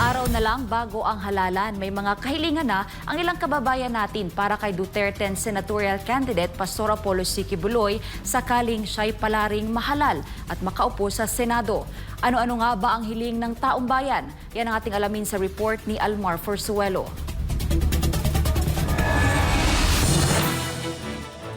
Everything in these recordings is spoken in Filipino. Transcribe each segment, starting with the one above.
araw na lang bago ang halalan, may mga kahilingan na ang ilang kababayan natin para kay Duterte senatorial candidate Pastor Apollo C. Quiboloy sakaling siya'y palaring mahalal at makaupo sa Senado. Ano-ano nga ba ang hiling ng taong bayan? Yan ang ating alamin sa report ni Almar Forzuelo.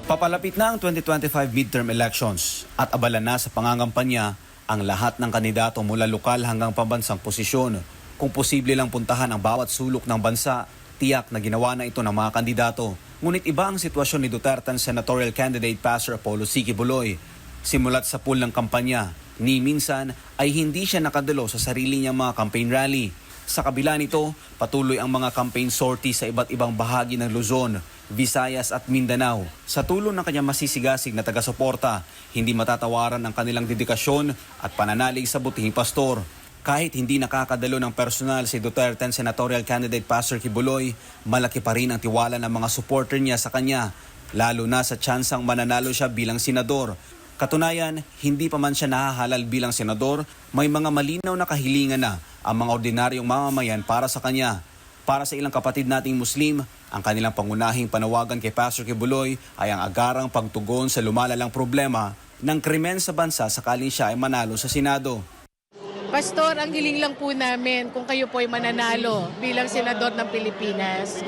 Papalapit na ang 2025 midterm elections at abala na sa pangangampanya ang lahat ng kandidato mula lokal hanggang pambansang posisyon. Kung posible lang puntahan ang bawat sulok ng bansa, tiyak na ginawa na ito ng mga kandidato. Ngunit iba ang sitwasyon ni Duterte senatorial candidate Pastor Apollo C. Quiboloy. Simulat sa pool ng kampanya, ni minsan ay hindi siya nakadalo sa sarili niyang mga campaign rally. Sa kabila nito, patuloy ang mga campaign sortie sa iba't ibang bahagi ng Luzon, Visayas at Mindanao. Sa tulong ng kanyang masisigasig na taga-suporta, hindi matatawaran ang kanilang dedikasyon at pananalig sa butihing pastor. Kahit hindi nakakadalo ng personal si Duterte senatorial candidate Pastor Quiboloy, malaki pa rin ang tiwala ng mga supporter niya sa kanya, lalo na sa tsansang mananalo siya bilang senador. Katunayan, hindi pa man siya nahahalal bilang senador, may mga malinaw na kahilingan na ang mga ordinaryong mamamayan para sa kanya. Para sa ilang kapatid nating Muslim, ang kanilang pangunahing panawagan kay Pastor Quiboloy ay ang agarang pagtugon sa lumalalang problema ng krimen sa bansa sakaling siya ay manalo sa Senado. Pastor, ang hiling lang po namin kung kayo po ay mananalo bilang senador ng Pilipinas.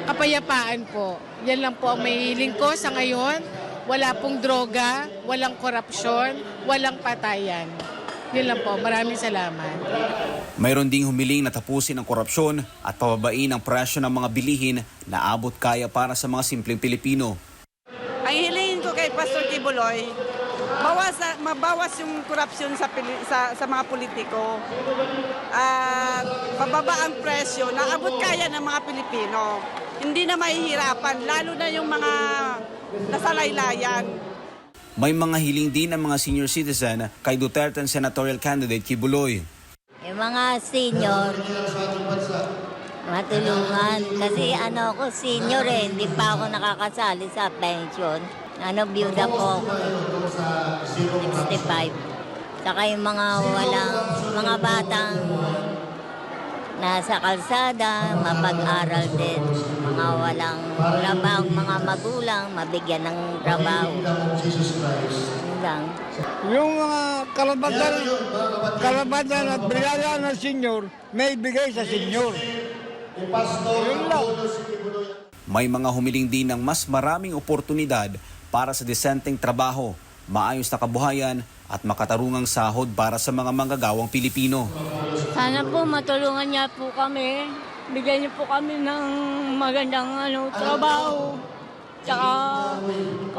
Kapayapaan po. Yan lang po ang may hiling ko sa ngayon. Wala pong droga, walang korupsyon, walang patayan. Yun lang po. Maraming salamat. Mayroon ding humiling na tapusin ang korupsyon at pababain ang presyo ng mga bilihin na abot kaya para sa mga simpleng Pilipino. Ang hilingin ko kay Pastor Quiboloy, mabawas yung korupsyon sa mga politiko. Mababa ang presyo na abot kaya ng mga Pilipino. Hindi na mahihirapan, lalo na yung mga nasalaylayan. May mga hiling din ng mga senior citizen kay Duterte senatorial candidate Quiboloy. Yung mga senior, matulungan. Kasi ako senior hindi pa ako nakakasali sa pension. Byuda po ako, 65. Saka yung mga mga batang nasa kalsada, mapag-aral din. Mga walang trabaho, mga magulang, mabigyan ng trabaho. Lang. Yung mga kalabatan at brigada ng senior, may bigay sa senior. Yun lang. May mga humiling din ng mas maraming oportunidad para sa disenteng trabaho, maayos na kabuhayan at makatarungang sahod para sa mga manggagawang Pilipino. Sana po matulungan niya po kami. Bigyan niyo po kami ng magandang trabaho. Tsaka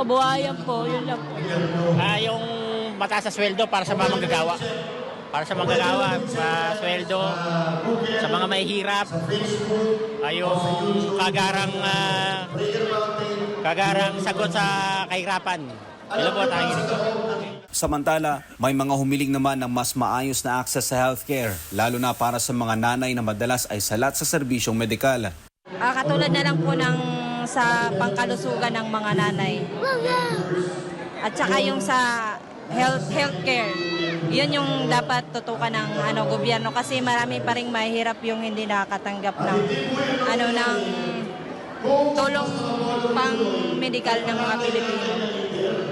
kabuhayan po, yun lang po. Yung mataas sa sweldo para sa mga manggagawa. Para sa manggagawa, sa sweldo, sa mga mahihirap. Yung kagarang sagot sa kahirapan. Yun po tayo. Samantala, may mga humiling naman ng mas maayos na access sa healthcare, lalo na para sa mga nanay na madalas ay salat sa serbisyong medikal. Katulad na lang po sa pangkalusugan ng mga nanay. At saka yung sa healthcare. Yun yung dapat tutukan ng gobyerno kasi marami pa ring mahirap yung hindi nakakatanggap ng ng tulong pang medical ng mga Pilipino.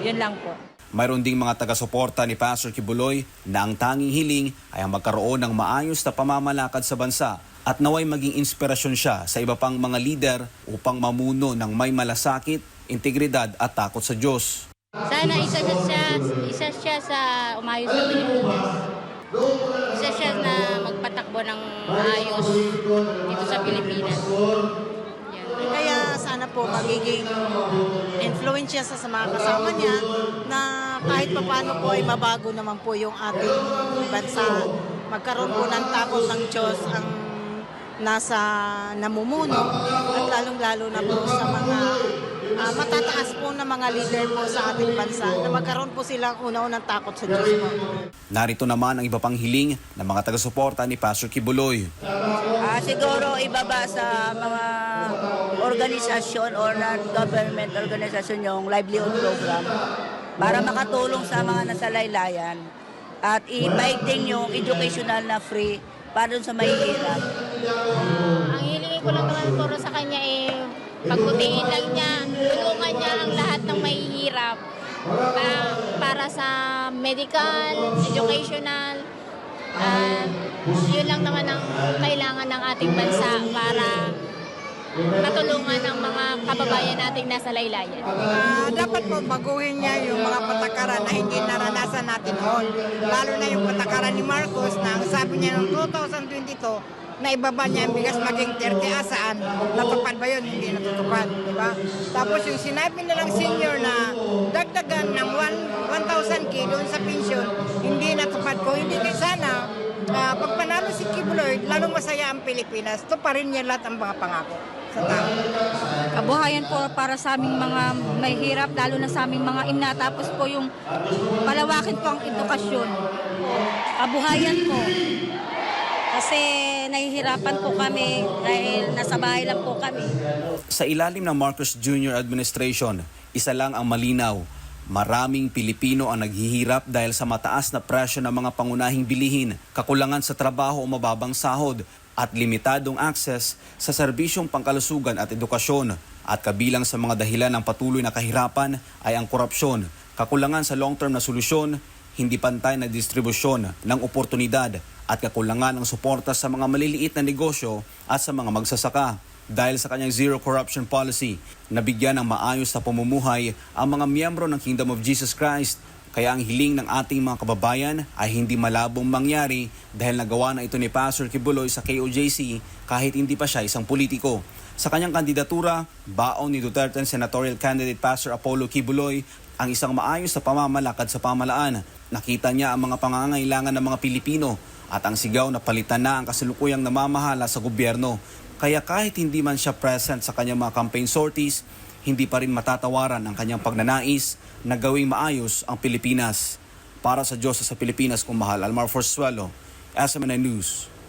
Yun lang po. Mayroon ding mga taga-suporta ni Pastor Quiboloy na ang tanging hiling ay ang magkaroon ng maayos na pamamalakad sa bansa at naway maging inspirasyon siya sa iba pang mga lider upang mamuno ng may malasakit, integridad at takot sa Diyos. Sana isa siya sa umayos sa Pilipinas. Isa siya na magpatakbo ng maayos dito sa Pilipinas. Kaya sana po magiging influensya sa mga kasama niya na kahit paano po ay mabago naman po yung ating bansa. Magkaroon po ng takot ng Diyos ang nasa namumuno at lalong-lalo na po sa mga matataas po na mga leader po sa ating bansa na magkaroon po silang una-unang takot sa Diyos po. Narito naman ang iba pang hiling ng mga taga-suporta ni Pastor Quiboloy. Siguro ibaba sa mga organisasyon or non-government organisasyon yung livelihood program para makatulong sa mga nasalaylayan at ipaigting yung educational na free para sa mahihirap. Ang hilingin ko lang naman puro sa kanya pagbutihin lang niya, tulungan niya ang lahat ng mahihirap para sa medical, educational, yun lang naman ang kailangan ng ating bansa para matulungan ang mga kababayan nating nasa laylayan. Dapat po baguhin niya yung mga patakaran na hindi naranasan natin noon. Lalo na yung patakaran ni Marcos na ang sabi niya noong 2022 na ibaba niya ang bigas maging 30 asaan. Natupad ba yun? Hindi natutupad. Diba? Tapos yung sinabi nilang senior na dagdagan ng 1,000 doon sa pensyon, hindi natupad ko. Hindi din sana pag panalo si Kibuloy, lalong masaya ang Pilipinas. Ito pa rin niya lahat ang mga pangako sa tao. Kabuhayan po para sa aming mga mahihirap, lalo na sa aming mga ina. Tapos po yung palawakin po ang edukasyon. Kabuhayan po. Kasi nahihirapan po kami dahil nasa bahay lang po kami. Sa ilalim ng Marcos Jr. administration, isa lang ang malinaw. Maraming Pilipino ang naghihirap dahil sa mataas na presyo ng mga pangunahing bilihin, kakulangan sa trabaho o mababang sahod, at limitadong access sa serbisyong pangkalusugan at edukasyon. At kabilang sa mga dahilan ng patuloy na kahirapan ay ang korupsyon, kakulangan sa long-term na solusyon, hindi pantay na distribusyon ng oportunidad at kakulangan ng suporta sa mga maliliit na negosyo at sa mga magsasaka. Dahil sa kanyang zero corruption policy, nabigyan ng maayos na pamumuhay ang mga miyembro ng Kingdom of Jesus Christ. Kaya ang hiling ng ating mga kababayan ay hindi malabong mangyari dahil nagawa na ito ni Pastor Kibuloy sa KOJC kahit hindi pa siya isang politiko. Sa kanyang kandidatura, baon ni Duterte Senatorial Candidate Pastor Apollo Kibuloy ang isang maayos na pamamalakad sa pamalaan. Nakita niya ang mga pangangailangan ng mga Pilipino at ang sigaw na palitan na ang kasalukuyang namamahala sa gobyerno. Kaya kahit hindi man siya present sa kanyang mga campaign sorties, hindi pa rin matatawaran ang kanyang pagnanais na gawing maayos ang Pilipinas. Para sa Diyos sa Pilipinas kung mahal, Almar Forzuelo, SMNI News.